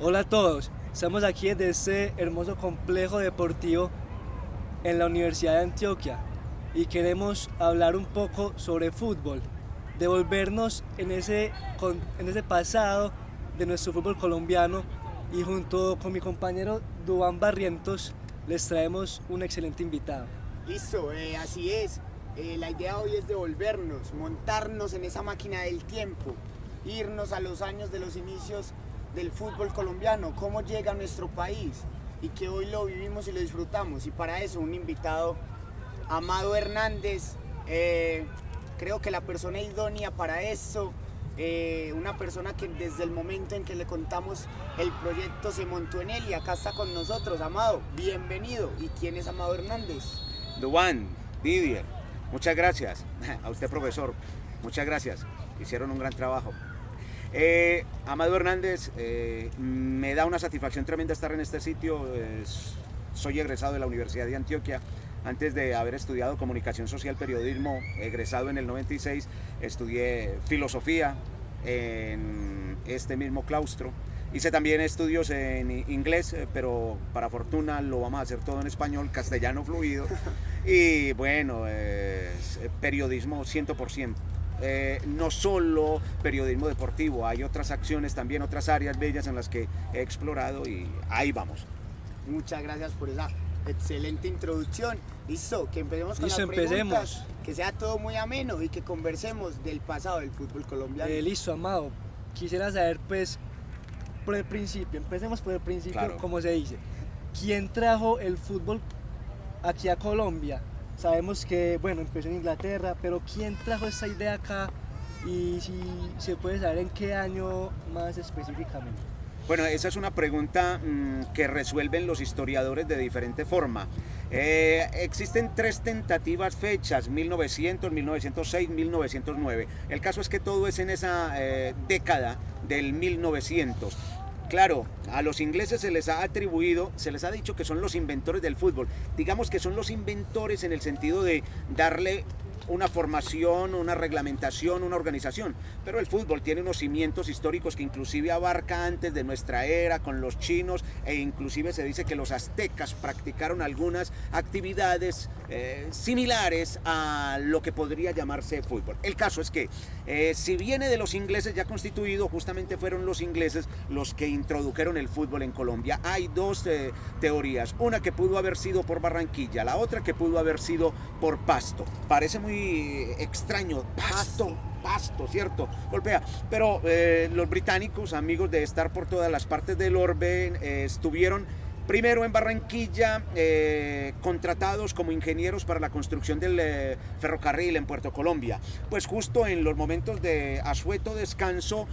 Hola a todos, estamos aquí desde este hermoso complejo deportivo en la Universidad de Antioquia y queremos hablar un poco sobre fútbol, devolvernos en ese pasado de nuestro fútbol colombiano y junto con mi compañero Duván Barrientos les traemos un excelente invitado. Listo, así es. La idea hoy es devolvernos, montarnos en esa máquina del tiempo, irnos a los años de los inicios del fútbol colombiano, cómo llega a nuestro país y que hoy lo vivimos y lo disfrutamos. Y para eso un invitado, Amado Hernández, creo que la persona idónea para eso, una persona que desde el momento en que le contamos el proyecto se montó en él y acá está con nosotros. Amado, bienvenido. ¿Y quién es Amado Hernández? Duván, Didier, muchas gracias. A usted, profesor, muchas gracias. Hicieron un gran trabajo. Amado Hernández, me da una satisfacción tremenda estar en este sitio. Soy egresado de la Universidad de Antioquia. Antes de haber estudiado comunicación social, periodismo, egresado en el 96, estudié filosofía en este mismo claustro. Hice también estudios en inglés, pero para fortuna lo vamos a hacer todo en español, castellano fluido. Y bueno, periodismo 100%. No solo periodismo deportivo, hay otras acciones también, otras áreas bellas en las que he explorado y ahí vamos. Muchas gracias por esa excelente introducción. Listo, que empecemos con las preguntas. Empecemos. Que sea todo muy ameno y que conversemos del pasado del fútbol colombiano. Listo, Amado, quisiera saber pues por el principio, empecemos por el principio, Claro. como se dice. ¿Quién trajo el fútbol aquí a Colombia? Sabemos que, bueno, empezó en Inglaterra, pero ¿quién trajo esta idea acá? Y si se puede saber en qué año más específicamente. Bueno, esa es una pregunta que resuelven los historiadores de diferente forma. Existen tres tentativas fechas, 1900, 1906, 1909. El caso es que todo es en esa década del 1900. Claro, a los ingleses se les ha atribuido, se les ha dicho que son los inventores del fútbol. Digamos que son los inventores en el sentido de darle una formación, una reglamentación, una organización. Pero el fútbol tiene unos cimientos históricos que inclusive abarca antes de nuestra era con los chinos e inclusive se dice que los aztecas practicaron algunas actividades similares a lo que podría llamarse fútbol. El caso es que si viene de los ingleses ya constituido, justamente fueron los ingleses los que introdujeron el fútbol en Colombia. Hay dos teorías, una que pudo haber sido por Barranquilla, la otra que pudo haber sido por Pasto. Parece muy extraño, Pasto, ¿cierto? Golpea. Pero los británicos, amigos de estar por todas las partes del orbe, estuvieron primero en Barranquilla, contratados como ingenieros para la construcción del ferrocarril en Puerto Colombia. Pues justo en los momentos de asueto descanso,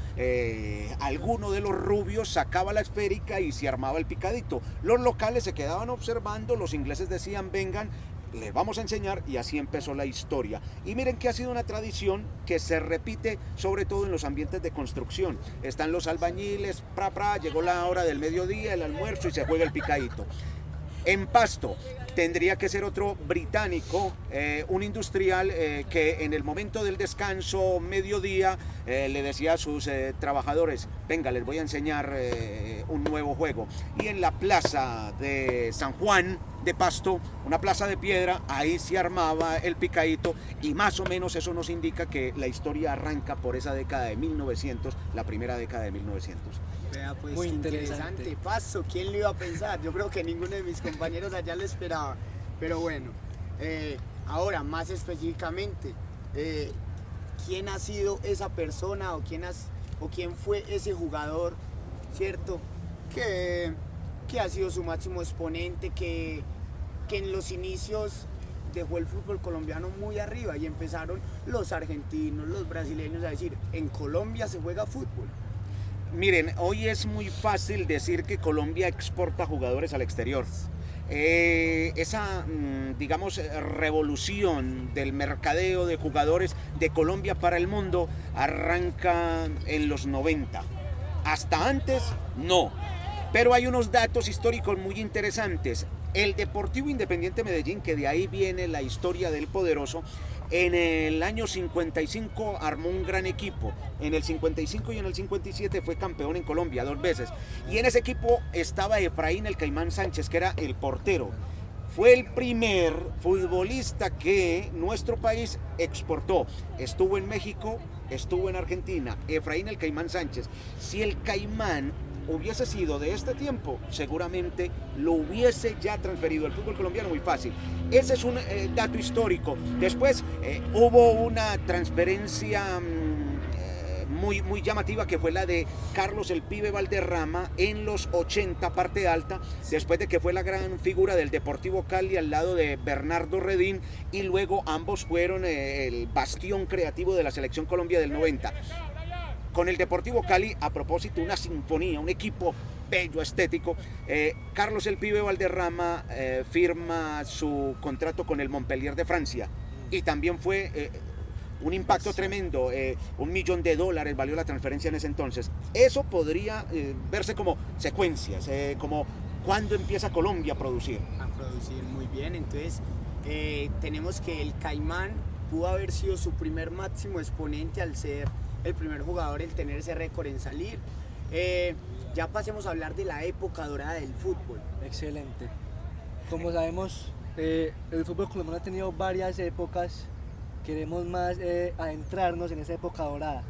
alguno de los rubios sacaba la esférica y se armaba el picadito. Los locales se quedaban observando, los ingleses decían, vengan, les vamos a enseñar, y así empezó la historia. Y miren que ha sido una tradición que se repite sobre todo en los ambientes de construcción. Están los albañiles, llegó la hora del mediodía, el almuerzo y se juega el picadito. En Pasto tendría que ser otro británico, un industrial que en el momento del descanso, mediodía, le decía a sus trabajadores, venga, les voy a enseñar un nuevo juego. Y en la plaza de San Juan de Pasto, una plaza de piedra, ahí se armaba el picadito y más o menos eso nos indica que la historia arranca por esa década de 1900, la primera década de 1900. Vea, pues Muy qué interesante. Paso, ¿quién lo iba a pensar? Yo creo que ninguno de mis compañeros allá lo esperaba. Pero bueno, ahora más específicamente, ¿quién ha sido esa persona o quién fue ese jugador, cierto? Que ha sido su máximo exponente, que en los inicios dejó el fútbol colombiano muy arriba y empezaron los argentinos, los brasileños a decir, en Colombia se juega fútbol. Miren, hoy es muy fácil decir que Colombia exporta jugadores al exterior. Esa, digamos, revolución del mercadeo de jugadores de Colombia para el mundo arranca en los 90. Hasta antes, no. Pero hay unos datos históricos muy interesantes. El Deportivo Independiente Medellín, que de ahí viene la historia del poderoso, En el año 55 armó un gran equipo. En el 55 y en el 57 fue campeón en Colombia 2 veces. Y en ese equipo estaba Efraín el Caimán Sánchez, que era el portero. Fue el primer futbolista que nuestro país exportó. Estuvo en México, estuvo en Argentina. Efraín el Caimán Sánchez. Si el Caimán hubiese sido de este tiempo, seguramente lo hubiese ya transferido al fútbol colombiano muy fácil. Ese es un dato histórico. Después hubo una transferencia muy llamativa, que fue la de Carlos el Pibe Valderrama en los 80, parte alta, después de que fue la gran figura del Deportivo Cali al lado de Bernardo Redín, y luego ambos fueron el bastión creativo de la Selección Colombia del 90. Con el Deportivo Cali, a propósito, una sinfonía, un equipo bello, estético. Carlos el Pibe Valderrama firma su contrato con el Montpellier de Francia, y también fue un impacto tremendo. $1 millón valió la transferencia en ese entonces. Eso podría verse como secuencias, como cuando empieza Colombia a producir. A producir, muy bien. Entonces tenemos que el Caimán pudo haber sido su primer máximo exponente al ser el primer jugador en tener ese récord en salir. Ya pasemos a hablar de la época dorada del fútbol. Excelente. Como sabemos, el fútbol colombiano ha tenido varias épocas. Queremos más adentrarnos en esa época dorada.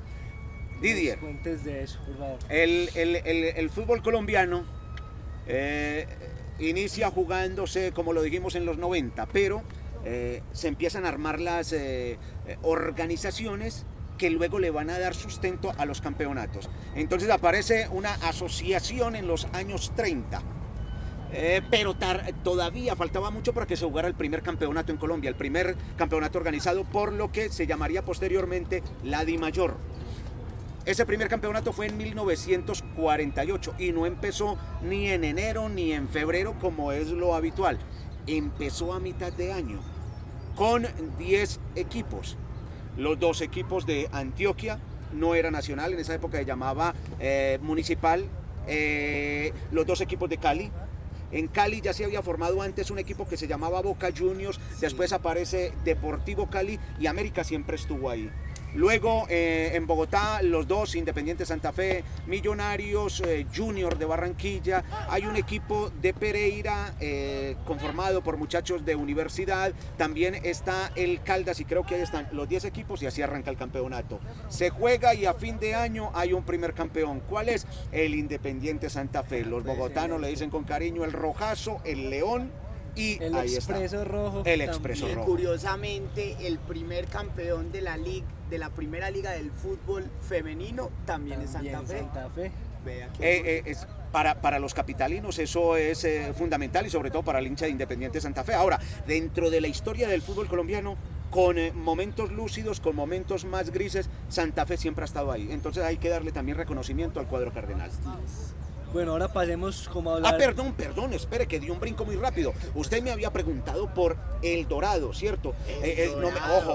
Didier, Cuentes de eso, por favor. el fútbol colombiano inicia jugándose, como lo dijimos, en los 90, pero se empiezan a armar las organizaciones que luego le van a dar sustento a los campeonatos. Entonces aparece una asociación en los años 30. Pero todavía faltaba mucho para que se jugara el primer campeonato en Colombia, el primer campeonato organizado por lo que se llamaría posteriormente la DIMAYOR. Ese primer campeonato fue en 1948 y no empezó ni en enero ni en febrero como es lo habitual. Empezó a mitad de año con 10 equipos. Los 2 equipos de Antioquia, no era nacional, en esa época se llamaba municipal. Los 2 equipos de Cali. En Cali ya se había formado antes un equipo que se llamaba Boca Juniors, después aparece Deportivo Cali y América siempre estuvo ahí. Luego en Bogotá, los 2, Independiente Santa Fe, Millonarios, Junior de Barranquilla. Hay un equipo de Pereira conformado por muchachos de universidad. También está el Caldas y creo que ahí están los 10 equipos y así arranca el campeonato. Se juega y a fin de año hay un primer campeón. ¿Cuál es? El Independiente Santa Fe. Los bogotanos le dicen con cariño el Rojazo, el León. Y el ahí Expreso está. Rojo. El Expreso Y Rojo. curiosamente, el primer campeón de la primera liga del fútbol femenino también es Santa Fe. Santa Fe. Vea qué Para los capitalinos eso es fundamental, y sobre todo para el hincha de Independiente Santa Fe. Ahora, dentro de la historia del fútbol colombiano, con momentos lúcidos, con momentos más grises, Santa Fe siempre ha estado ahí. Entonces hay que darle también reconocimiento al cuadro cardenal. Bueno, ahora pasemos como a hablar... Perdón, espere, que dio un brinco muy rápido. Usted me había preguntado por El Dorado, ¿cierto?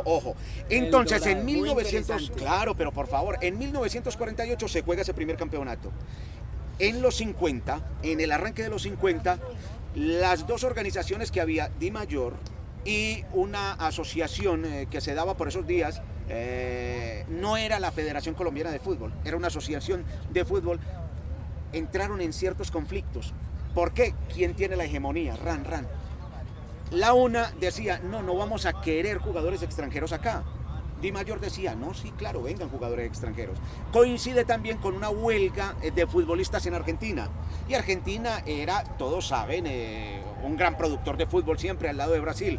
Ojo. Entonces, Dorado, en muy 1900, interesante. claro, pero por favor, en 1948 se juega ese primer campeonato. En los 50, en el arranque de los 50, las 2 organizaciones que había, DIMAYOR y una asociación que se daba por esos días, no era la Federación Colombiana de Fútbol, era una asociación de fútbol, entraron en ciertos conflictos. ¿Por qué? ¿Quién tiene la hegemonía? RAN. La una decía, no vamos a querer jugadores extranjeros acá. DIMAYOR decía, no, sí, claro, vengan jugadores extranjeros. Coincide también con una huelga de futbolistas en Argentina. Y Argentina era, todos saben, un gran productor de fútbol siempre al lado de Brasil.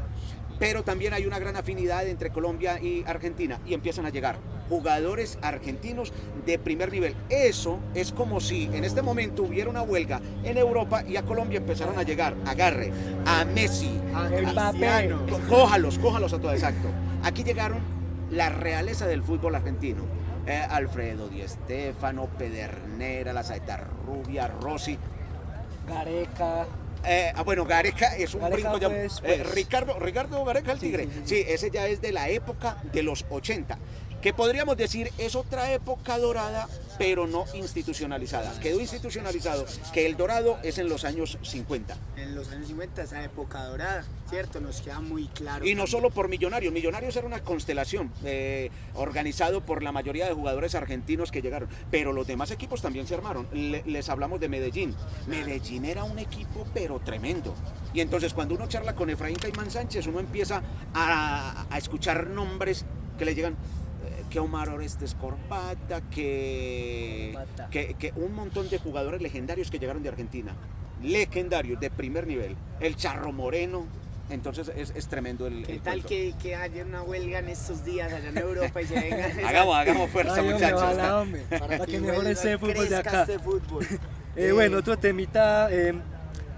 Pero también hay una gran afinidad entre Colombia y Argentina y empiezan a llegar jugadores argentinos de primer nivel. Eso es como si en este momento hubiera una huelga en Europa y a Colombia empezaron a llegar, agarre, a Messi, Mbappé. cójalos a todo, exacto. Aquí llegaron la realeza del fútbol argentino. Alfredo Di Stéfano, Pedernera, La Saeta Rubia, Rossi. Gareca. Gareca es un Gareca brinco ya. fue después. Ricardo Gareca el Tigre. Sí. Sí, ese ya es de la época de los 80. que podríamos decir es otra época dorada, pero no institucionalizada. Quedó institucionalizado que el dorado es en los años 50. En los años 50, esa época dorada, ¿cierto? Nos queda muy claro. Y no solo por Millonarios. Millonarios era una constelación organizado por la mayoría de jugadores argentinos que llegaron. Pero los demás equipos también se armaron. Les hablamos de Medellín. Medellín era un equipo pero tremendo. Y entonces cuando uno charla con Efraín Caimán Sánchez, uno empieza a escuchar nombres que le llegan... que Omar Orestes Corbata, que un montón de jugadores legendarios que llegaron de Argentina, legendarios de primer nivel, el Charro Moreno. Entonces es tremendo el ¿Qué tal que haya una huelga en estos días allá en Europa y se vengan? hagamos fuerza, muchachos. Ojalá, hombre, para que mejore ese fútbol de acá. Este fútbol. Bueno, otro temita,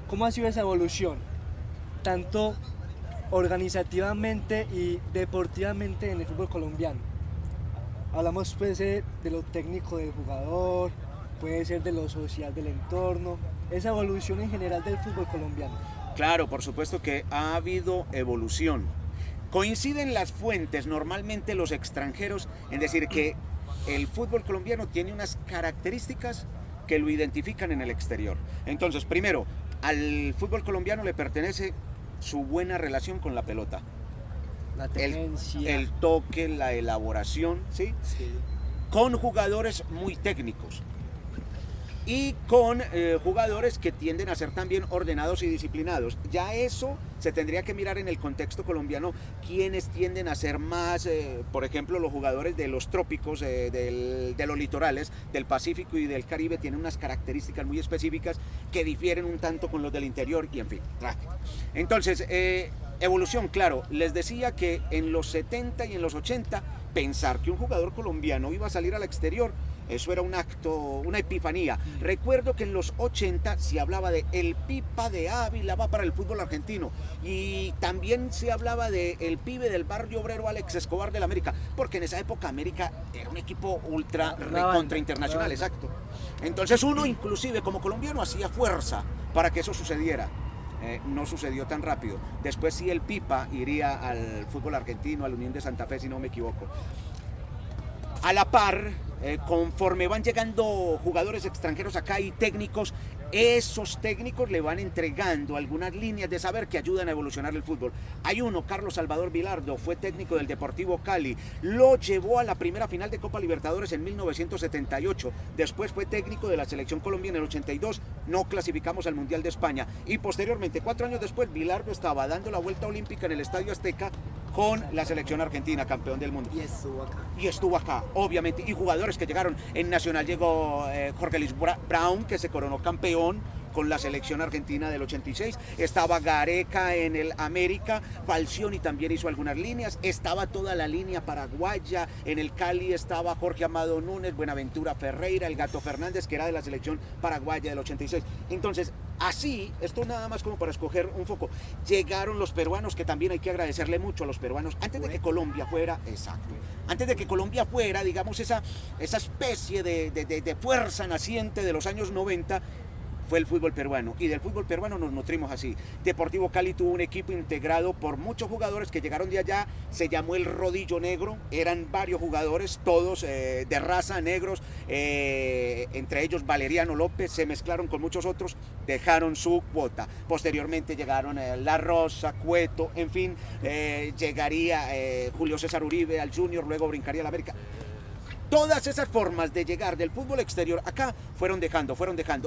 ¿cómo ha sido esa evolución? Tanto organizativamente y deportivamente en el fútbol colombiano. Hablamos pues de lo técnico del jugador, puede ser de lo social del entorno, esa evolución en general del fútbol colombiano. Claro, por supuesto que ha habido evolución. Coinciden las fuentes, normalmente los extranjeros, en decir que el fútbol colombiano tiene unas características que lo identifican en el exterior. Entonces, primero, al fútbol colombiano le pertenece su buena relación con la pelota. La tenencia. El toque, la elaboración, ¿sí? Sí. Con jugadores muy técnicos y con jugadores que tienden a ser también ordenados y disciplinados. Ya eso se tendría que mirar en el contexto colombiano, quienes tienden a ser más, por ejemplo, los jugadores de los trópicos, de los litorales, del Pacífico y del Caribe, tienen unas características muy específicas que difieren un tanto con los del interior y en fin. Entonces, evolución, claro, les decía que en los 70 y en los 80, pensar que un jugador colombiano iba a salir al exterior, eso era un acto, una epifanía. Recuerdo que en los 80 se hablaba de el Pipa de Ávila va para el fútbol argentino y también se hablaba de el pibe del barrio obrero Alex Escobar del América, porque en esa época América era un equipo ultra recontra internacional, exacto. Entonces uno inclusive como colombiano hacía fuerza para que eso sucediera. No sucedió tan rápido. Después sí el Pipa iría al fútbol argentino, a la Unión de Santa Fe, si no me equivoco. A la par, conforme van llegando jugadores extranjeros acá y técnicos, esos técnicos le van entregando algunas líneas de saber que ayudan a evolucionar el fútbol. Hay uno, Carlos Salvador Vilardo, fue técnico del Deportivo Cali, lo llevó a la primera final de Copa Libertadores en 1978, después fue técnico de la selección Colombia en el 82, no clasificamos al Mundial de España y posteriormente, 4 años después, Vilardo estaba dando la vuelta olímpica en el Estadio Azteca con la selección argentina, campeón del mundo. Y estuvo acá, obviamente, y jugadores que llegaron. En Nacional llegó Jorge Luis Brown, que se coronó campeón con la selección argentina del 86, estaba Gareca en el América, Falcioni también hizo algunas líneas, estaba toda la línea paraguaya, en el Cali estaba Jorge Amado Núñez, Buenaventura Ferreira, el Gato Fernández, que era de la selección paraguaya del 86. Entonces, así, esto nada más como para escoger un foco, llegaron los peruanos, que también hay que agradecerle mucho a los peruanos, antes de que Colombia fuera, exacto, antes de que Colombia fuera, digamos, esa especie de fuerza naciente de los años 90, fue el fútbol peruano, y del fútbol peruano nos nutrimos así. Deportivo Cali tuvo un equipo integrado por muchos jugadores que llegaron de allá, se llamó el Rodillo Negro, eran varios jugadores, todos de raza, negros, entre ellos Valeriano López, se mezclaron con muchos otros, dejaron su cuota. Posteriormente llegaron La Rosa, Cueto, en fin, llegaría Julio César Uribe al Junior, luego brincaría a la América. Todas esas formas de llegar del fútbol exterior acá fueron dejando,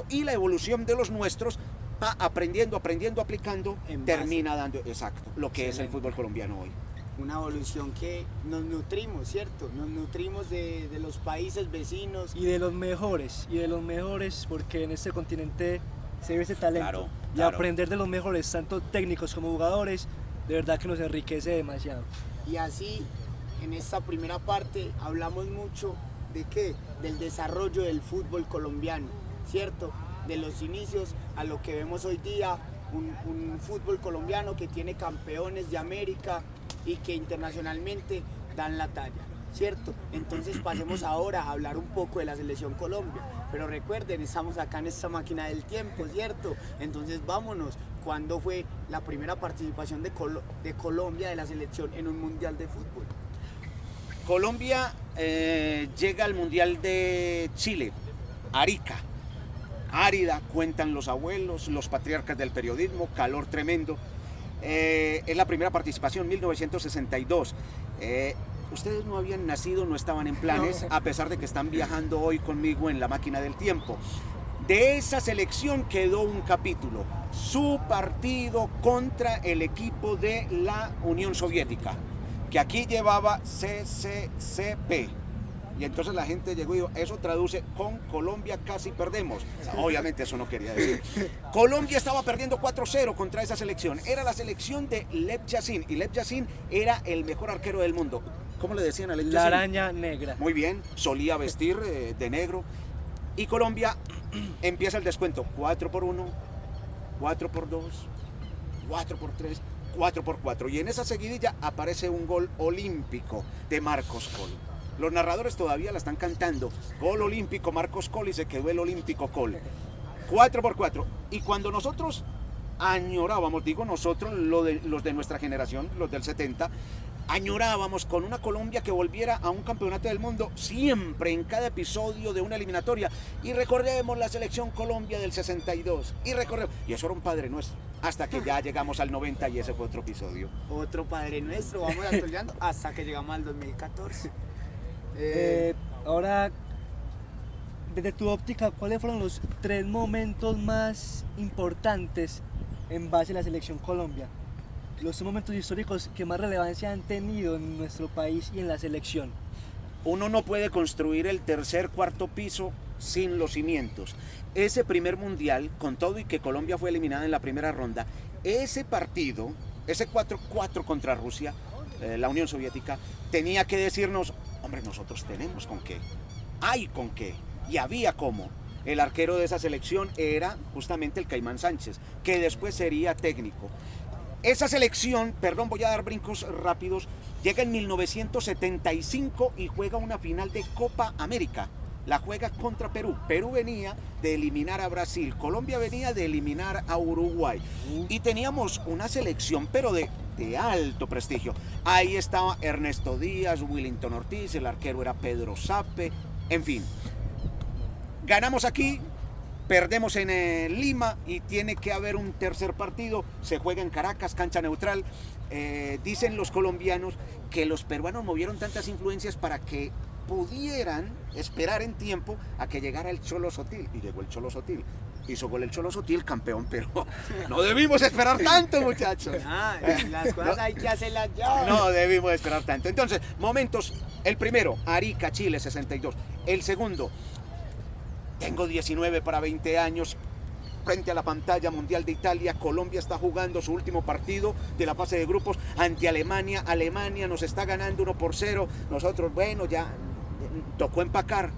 y la evolución de los nuestros va aprendiendo, aplicando, termina dando, exacto, lo que es el fútbol colombiano hoy. Una evolución que nos nutrimos, ¿cierto? Nos nutrimos de los países vecinos. Y de los mejores, porque en este continente se ve ese talento. Y aprender de los mejores, tanto técnicos como jugadores, de verdad que nos enriquece demasiado. Y así, en esta primera parte hablamos mucho de qué, del desarrollo del fútbol colombiano, ¿cierto? De los inicios a lo que vemos hoy día, un fútbol colombiano que tiene campeones de América y que internacionalmente dan la talla, ¿cierto? Entonces pasemos ahora a hablar un poco de la selección Colombia, pero recuerden, estamos acá en esta máquina del tiempo, ¿cierto? Entonces vámonos, ¿cuándo fue la primera participación de Colombia, de la selección en un mundial de fútbol? Colombia llega al Mundial de Chile, Arica. Árida, cuentan los abuelos, los patriarcas del periodismo, calor tremendo. Es la primera participación, 1962. Ustedes no habían nacido, no estaban en planes, a pesar de que están viajando hoy conmigo en la máquina del tiempo. De esa selección quedó un capítulo, su partido contra el equipo de la Unión Soviética, que aquí llevaba CCCP. Y entonces la gente llegó y dijo, eso traduce con Colombia casi perdemos. Obviamente eso no quería decir. Colombia estaba perdiendo 4-0 contra esa selección. Era la selección de Lev Yashin. Y Lev Yashin era el mejor arquero del mundo. ¿Cómo le decían a Lev Yashin? La araña negra. Muy bien, solía vestir de negro. Y Colombia empieza el descuento. 4-1, 4-2, 4-3, 4-4. Y en esa seguidilla aparece un gol olímpico de Marcos Col. Los narradores todavía la están cantando. Gol olímpico Marcos Col y se quedó el olímpico Col. 4-4. Y cuando nosotros añorábamos, digo nosotros, los de nuestra generación, los del 70, añorábamos con una Colombia que volviera a un campeonato del mundo siempre en cada episodio de una eliminatoria. Y recordemos la selección Colombia del 62. Y eso era un Padre Nuestro. Hasta que ya llegamos al 90 y ese fue otro episodio. Otro Padre Nuestro, vamos actualizando hasta que llegamos al 2014. Ahora, desde tu óptica, ¿cuáles fueron los 3 momentos más importantes en base a la selección Colombia? Los 3 momentos históricos que más relevancia han tenido en nuestro país y en la selección. Uno no puede construir el tercer, cuarto piso sin los cimientos. Ese primer mundial, con todo y que Colombia fue eliminada en la primera ronda, ese partido, ese 4-4 contra Rusia, la Unión Soviética, tenía que decirnos, hombre, nosotros tenemos con qué, hay con qué, y había cómo. El arquero de esa selección era justamente el Caimán Sánchez, que después sería técnico. Esa selección, perdón, voy a dar brincos rápidos, llega en 1975 y juega una final de Copa América. La juega contra Perú. Perú venía de eliminar a Brasil, Colombia venía de eliminar a Uruguay. Y teníamos una selección, pero de alto prestigio. Ahí estaba Ernesto Díaz, Willington Ortiz, el arquero era Pedro Sape, en fin. Ganamos aquí, perdemos en Lima y tiene que haber un tercer partido. Se juega en Caracas, cancha neutral. Dicen los colombianos que los peruanos movieron tantas influencias para que pudieran esperar en tiempo a que llegara el Cholo Sotil. Y llegó el Cholo Sotil. Hizo gol el Cholo Sotil, campeón, pero no debimos esperar tanto, muchachos. Las cosas hay que hacerlas ya. No debimos esperar tanto. Entonces, momentos. El primero, Arica, Chile, 62. El segundo, tengo 19 para 20 años. Frente a la pantalla Mundial de Italia, Colombia está jugando su último partido de la fase de grupos ante Alemania. Alemania nos está ganando 1-0. Nosotros, bueno, ya tocó empacar.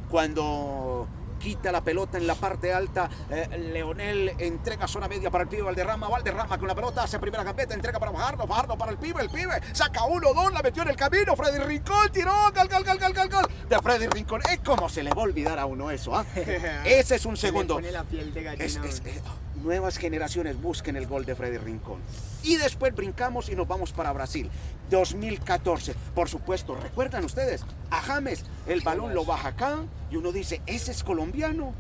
Cuando quita la pelota en la parte alta, Leonel entrega zona media para el pibe Valderrama con la pelota, hace primera gambeta, entrega para Fajardo para el pibe saca 1-2, la metió en el camino, Freddy Rincón, tiró, gol de Freddy Rincón. ¿Cómo se le va a olvidar a uno eso? Ese es un segundo. Se le pone la piel de gallina. Nuevas generaciones busquen el gol de Freddy Rincón. Y después brincamos y nos vamos para Brasil, 2014. Por supuesto, ¿recuerdan ustedes? A James, el balón lo baja acá y uno dice, ese es colombiano.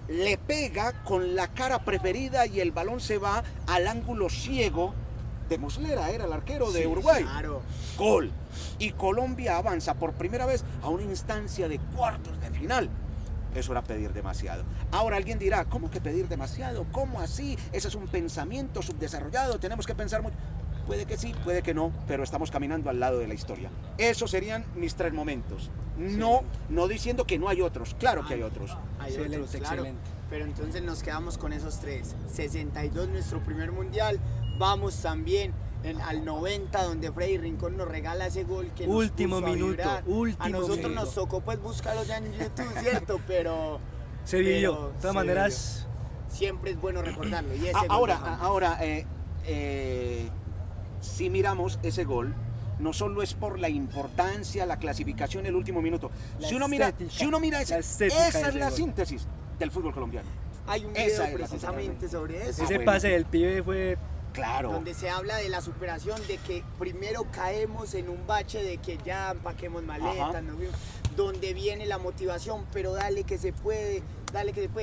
Le pega con la cara preferida y el balón se va al ángulo ciego de Muslera, era el arquero de Uruguay. Claro. Gol. Y Colombia avanza por primera vez a una instancia de cuartos de final. Eso era pedir demasiado. Ahora alguien dirá, ¿cómo que pedir demasiado? ¿Cómo así? Ese es un pensamiento subdesarrollado, tenemos que pensar mucho. Puede que sí, puede que no, pero estamos caminando al lado de la historia. Esos serían mis 3 momentos. No diciendo que no hay otros, claro que hay otros. Hay Excelente, otros, claro. excelente. Pero entonces nos quedamos con esos 3. 62, nuestro primer mundial. Vamos también al 90, donde Freddy Rincón nos regala ese gol que Último nos puso minuto, a vibrar. último A nosotros minuto. nos tocó pues buscarlo ya en YouTube, ¿cierto? Pero Se vivió. pero De todas se maneras, vivió. Siempre es bueno recordarlo. Y ese gol de James. Ahora, si miramos ese gol, no solo es por la importancia, la clasificación, el último minuto. La Si uno mira estética esa de es ese la gol. síntesis del fútbol colombiano. Hay un Esa video es la precisamente sobre eso. ese bueno. pase del pibe fue Claro. Donde se habla de la superación, de que primero caemos en un bache de que ya empaquemos maletas, ¿no? Donde viene la motivación, pero dale que se puede,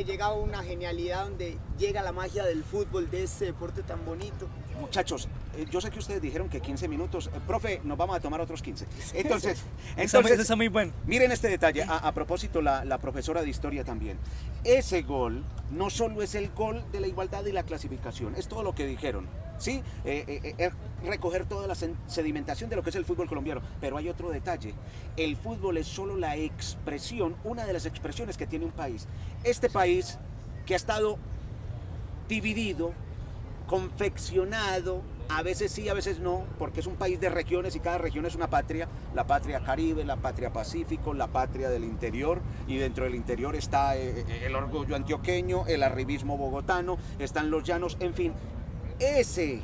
llega una genialidad donde llega la magia del fútbol, de este deporte tan bonito. Muchachos, yo sé que ustedes dijeron que 15 minutos, profe, nos vamos a tomar otros 15. Entonces, Eso está muy bueno. miren este detalle, a propósito, la profesora de historia también. Ese gol no solo es el gol de la igualdad y la clasificación, es todo lo que dijeron, ¿sí? Es recoger toda la sedimentación de lo que es el fútbol colombiano, pero hay otro detalle, el fútbol es solo la expresión, una de las expresiones que tiene un país. Este país que ha estado dividido, confeccionado, a veces sí, a veces no, porque es un país de regiones y cada región es una patria, la patria Caribe, la patria Pacífico, la patria del interior, y dentro del interior está el orgullo antioqueño, el arribismo bogotano, están los llanos, en fin, ese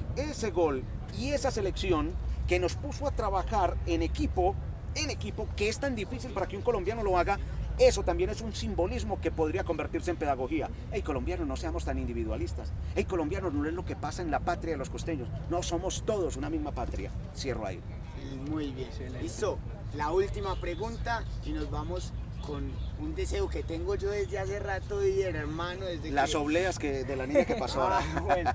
gol y esa selección que nos puso a trabajar en equipo, que es tan difícil para que un colombiano lo haga. Eso también es un simbolismo que podría convertirse en pedagogía. Hey, colombianos, no seamos tan individualistas. Hey, colombianos, no es lo que pasa en la patria de los costeños. No, somos todos una misma patria. Cierro ahí. Muy bien. Listo. La última pregunta y nos vamos con un deseo que tengo yo desde hace rato, y hermano, desde las obleas de la niña que pasó ahora. Bueno.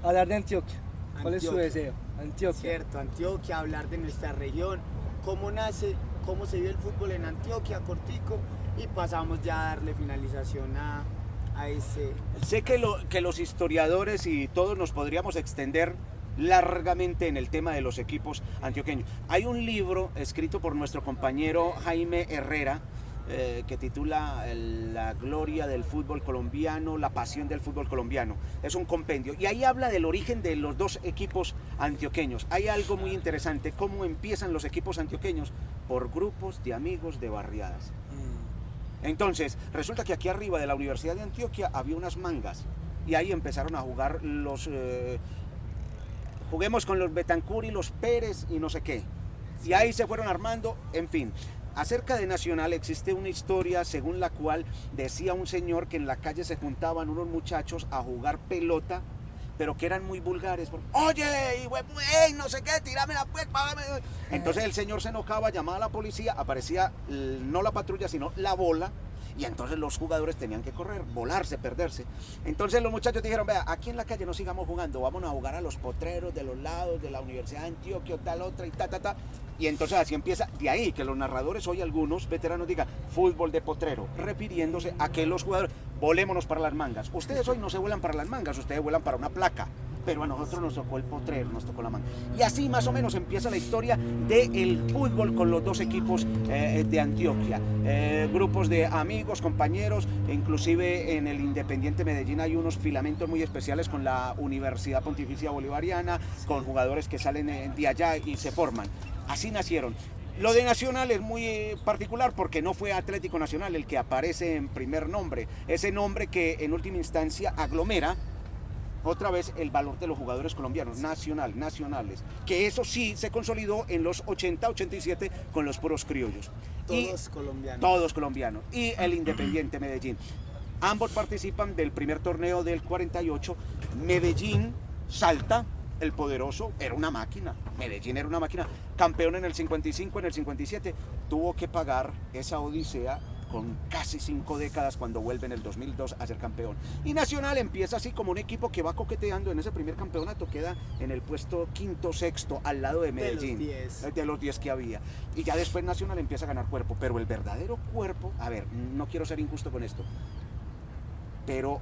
Hablar de Antioquia. ¿Cuál es su Antioquia. deseo? Antioquia. Cierto, Antioquia, hablar de nuestra región, cómo nace, cómo se vive el fútbol en Antioquia, cortico, y pasamos ya a darle finalización a ese... Sé que los historiadores y todos nos podríamos extender largamente en el tema de los equipos antioqueños. Hay un libro escrito por nuestro compañero Jaime Herrera, que titula La gloria del fútbol colombiano, la pasión del fútbol colombiano. Es un compendio y ahí habla del origen de los dos equipos antioqueños. Hay algo muy interesante, cómo empiezan los equipos antioqueños, por grupos de amigos de barriadas. Entonces, resulta que aquí arriba de la Universidad de Antioquia había unas mangas y ahí empezaron a jugar los... juguemos con los Betancur y los Pérez y no sé qué. Y ahí se fueron armando, en fin. Acerca de Nacional existe una historia según la cual decía un señor que en la calle se juntaban unos muchachos a jugar pelota, pero que eran muy vulgares. Oye, no sé qué, tírame la pues, págame. Entonces el señor se enojaba, llamaba a la policía, aparecía no la patrulla, sino la bola, y entonces los jugadores tenían que correr, volarse, perderse. Entonces los muchachos dijeron, vea, aquí en la calle no sigamos jugando, vamos a jugar a los potreros de los lados de la Universidad de Antioquia o tal otra y ta. Y entonces así empieza, de ahí que los narradores hoy algunos veteranos digan fútbol de potrero, refiriéndose a que los jugadores volémonos para las mangas. Ustedes hoy no se vuelan para las mangas, ustedes vuelan para una placa, pero a nosotros nos tocó el potrero, nos tocó la manga. Y así más o menos empieza la historia del fútbol con los dos equipos de Antioquia. Grupos de amigos, compañeros, inclusive en el Independiente Medellín hay unos filamentos muy especiales con la Universidad Pontificia Bolivariana, con jugadores que salen de allá y se forman. Así nacieron. Lo de Nacional es muy particular porque no fue Atlético Nacional el que aparece en primer nombre. Ese nombre que en última instancia aglomera otra vez el valor de los jugadores colombianos, nacionales, que eso sí se consolidó en los 80-87 con los puros criollos. Todos colombianos. Y el Independiente Medellín. Ambos participan del primer torneo del 48. Medellín salta, el poderoso, era una máquina. Medellín era una máquina. Campeón en el 55, en el 57. Tuvo que pagar esa odisea con casi 5 décadas cuando vuelve en el 2002 a ser campeón. Y Nacional empieza así como un equipo que va coqueteando en ese primer campeonato, queda en el puesto quinto, sexto, al lado de Medellín, de los 10 que había. Y ya después Nacional empieza a ganar cuerpo, pero el verdadero cuerpo, a ver, no quiero ser injusto con esto, pero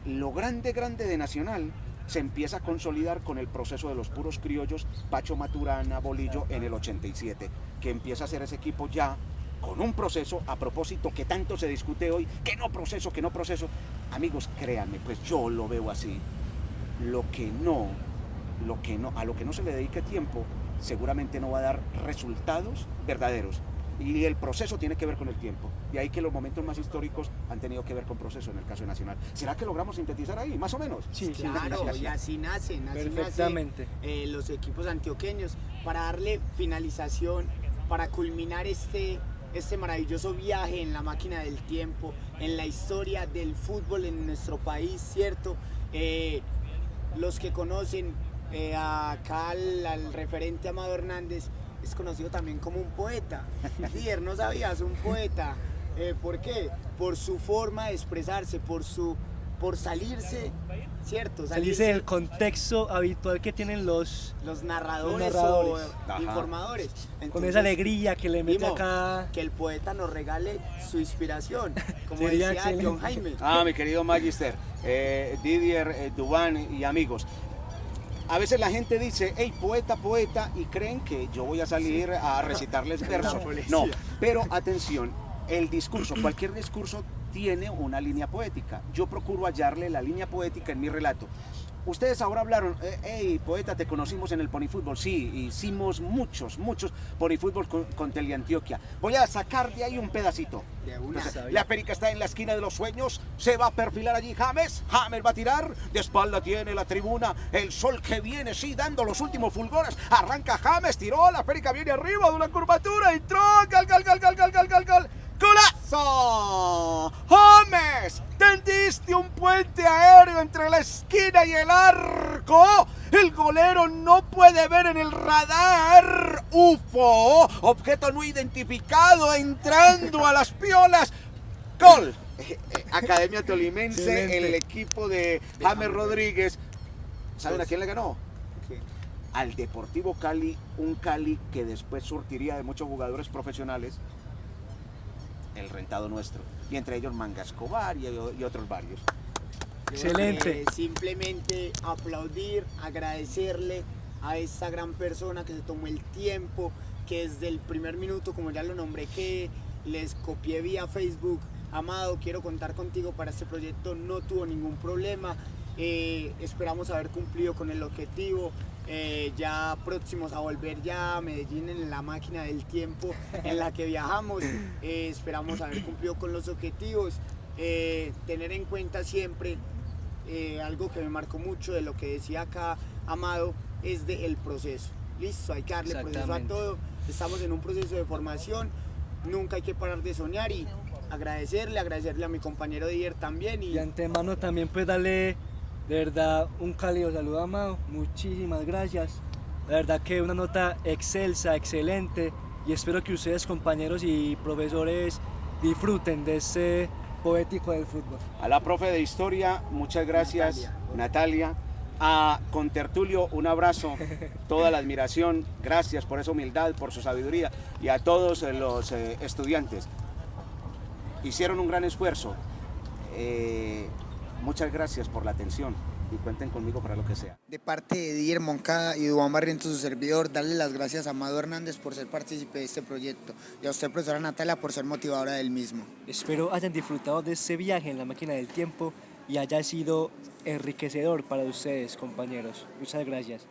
lo grande de Nacional se empieza a consolidar con el proceso de los puros criollos, Pacho Maturana, Bolillo, en el 87, que empieza a ser ese equipo ya con un proceso, a propósito que tanto se discute hoy, que no proceso, amigos, créanme, pues yo lo veo así, a lo que no se le dedique tiempo, seguramente no va a dar resultados verdaderos, y el proceso tiene que ver con el tiempo, de ahí que los momentos más históricos han tenido que ver con proceso en el caso de Nacional. ¿Será que logramos sintetizar ahí, más o menos? Sí, claro, y así nacen perfectamente los equipos antioqueños, para darle finalización, para culminar este maravilloso viaje en la máquina del tiempo, en la historia del fútbol en nuestro país, ¿cierto? los que conocen acá al referente Amado Hernández, es conocido también como un poeta. Líder, ¿no sabías? Un poeta. ¿Por qué? Por su forma de expresarse, por salirse, ¿cierto? Salirse del contexto habitual que tienen los narradores narradores. o informadores. con Entonces, esa alegría que le mete Mimo, acá. que el poeta nos regale su inspiración, como Sería decía excelente. John Jaime. Mi querido Magister, Didier, Dubán y amigos. A veces la gente dice, hey, poeta, poeta, y creen que yo voy a salir a recitarles versos. policía. No, pero atención, el discurso, cualquier discurso tiene una línea poética. Yo procuro hallarle la línea poética en mi relato. Ustedes ahora hablaron, hey, poeta, te conocimos en el Ponifútbol. Sí, hicimos muchos Ponifútbol con Teleantioquia. Voy a sacar de ahí un pedacito. De una. La Perica está en la esquina de los sueños, se va a perfilar allí James va a tirar, de espalda tiene la tribuna, el sol que viene, sí, dando los últimos fulgores, arranca James, tiró, la Perica viene arriba de una curvatura, entró, gol, ¡golazo! ¡James! Tendiste un puente aéreo entre la esquina y el arco. El golero no puede ver en el radar. UFO, objeto no identificado, entrando a las piolas. ¡Gol! Academia Tolimense, Excelente. el equipo de James Rodríguez. ¿Saben a quién le ganó? Sí. Al Deportivo Cali, un Cali que después surtiría de muchos jugadores profesionales, el rentado nuestro, y entre ellos Manga Escobar y otros varios. Excelente. Simplemente aplaudir, agradecerle a esta gran persona que se tomó el tiempo, que desde el primer minuto, como ya lo nombré, que les copié vía Facebook, Amado, quiero contar contigo para este proyecto, no tuvo ningún problema. Esperamos haber cumplido con el objetivo, ya próximos a volver ya a Medellín en la máquina del tiempo en la que viajamos. Esperamos haber cumplido con los objetivos, tener en cuenta siempre algo que me marcó mucho de lo que decía acá Amado, es el proceso. Listo, hay que darle proceso a Exactamente. todo, estamos en un proceso de formación, nunca hay que parar de soñar, y agradecerle a mi compañero Didier también. Y antemano también pues darle de verdad un cálido saludo a Amado, muchísimas gracias, la verdad que una nota excelsa, excelente, y espero que ustedes compañeros y profesores disfruten de ese poético del fútbol. A la profe de historia, muchas gracias, Natalia. A Contertulio, un abrazo, toda la admiración, gracias por esa humildad, por su sabiduría, y a todos los estudiantes. Hicieron un gran esfuerzo. Muchas gracias por la atención y cuenten conmigo para lo que sea. De parte de Didier Moncada y Dubán Barrientos, su servidor, darle las gracias a Amado Hernández por ser partícipe de este proyecto, y a usted, profesora Natalia, por ser motivadora del mismo. Espero hayan disfrutado de este viaje en la máquina del tiempo y haya sido enriquecedor para ustedes, compañeros. Muchas gracias.